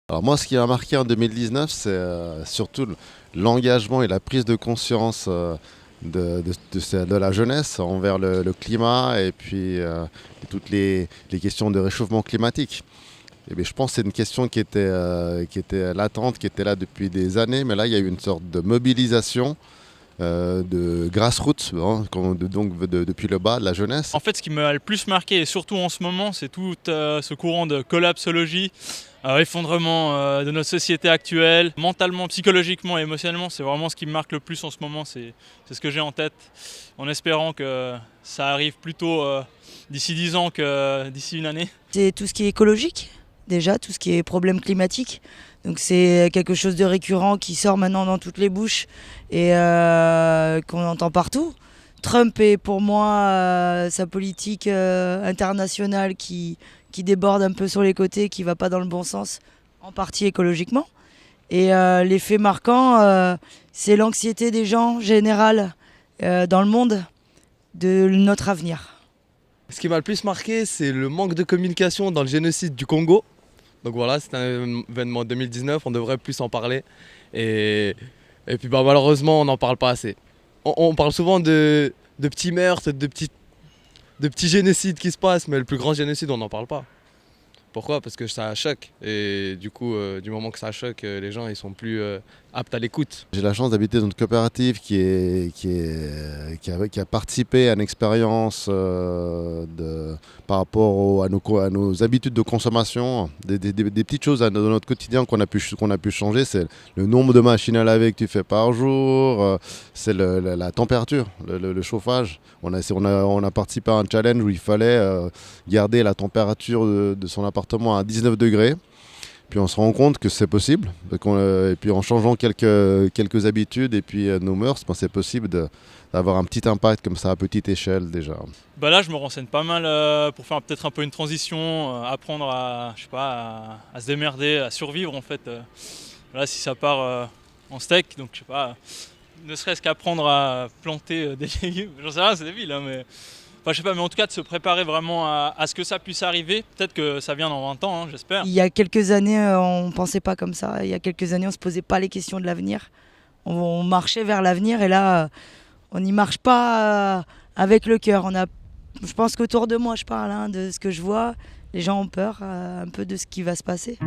Alors moi, ce qui m'a marqué en 2019, c'est surtout l'engagement et la prise de conscience de la jeunesse envers le climat et puis toutes les questions de réchauffement climatique. Et bien, je pense que c'est une question qui était latente, qui était là depuis des années, mais là, il y a eu une sorte de mobilisation de grassroots, hein, depuis le bas, de la jeunesse. En fait, ce qui m'a le plus marqué, et surtout en ce moment, c'est tout ce courant de collapsologie, effondrement de notre société actuelle, mentalement, psychologiquement et émotionnellement. C'est vraiment ce qui me marque le plus en ce moment, c'est ce que j'ai en tête, en espérant que ça arrive plutôt d'ici 10 ans que d'ici une année. C'est tout ce qui est écologique, déjà, tout ce qui est problème climatique. Donc c'est quelque chose de récurrent qui sort maintenant dans toutes les bouches et qu'on entend partout. Trump est pour moi sa politique internationale qui déborde un peu sur les côtés, qui ne va pas dans le bon sens, en partie écologiquement. Et l'effet marquant, c'est l'anxiété des gens générale dans le monde de notre avenir. Ce qui m'a le plus marqué, c'est le manque de communication dans le génocide du Congo. Donc voilà, c'est un événement 2019, on devrait plus en parler. Et puis malheureusement, on n'en parle pas assez. On parle souvent de petits meurtres, de petits génocides qui se passent, mais le plus grand génocide, on n'en parle pas. Pourquoi? Parce que ça choque. Et du coup, du moment que ça choque, les gens ils sont plus aptes à l'écoute. J'ai la chance d'habiter dans une coopérative qui a participé à une expérience par rapport à nos habitudes de consommation, des petites choses dans notre quotidien qu'on a pu changer. C'est le nombre de machines à laver que tu fais par jour, c'est la température, le chauffage. On a participé à un challenge où il fallait garder la température de son appartement à 19 degrés. Puis on se rend compte que c'est possible. Et puis en changeant quelques habitudes et puis nos mœurs, c'est possible d'avoir un petit impact comme ça à petite échelle déjà. Bah là, je me renseigne pas mal pour faire peut-être un peu une transition, apprendre à, je sais pas, à se démerder, à survivre en fait. Là, si ça part en steak, donc je sais pas, ne serait-ce qu'apprendre à planter des légumes. J'en sais rien, c'est débile, hein, mais. Enfin, je sais pas, mais en tout cas de se préparer vraiment à ce que ça puisse arriver. Peut-être que ça vient dans 20 ans, hein, j'espère. Il y a quelques années, on ne pensait pas comme ça. Il y a quelques années, on ne se posait pas les questions de l'avenir. On marchait vers l'avenir et là, on n'y marche pas avec le cœur. Je pense qu'autour de moi, je parle de ce que je vois. Les gens ont peur un peu de ce qui va se passer.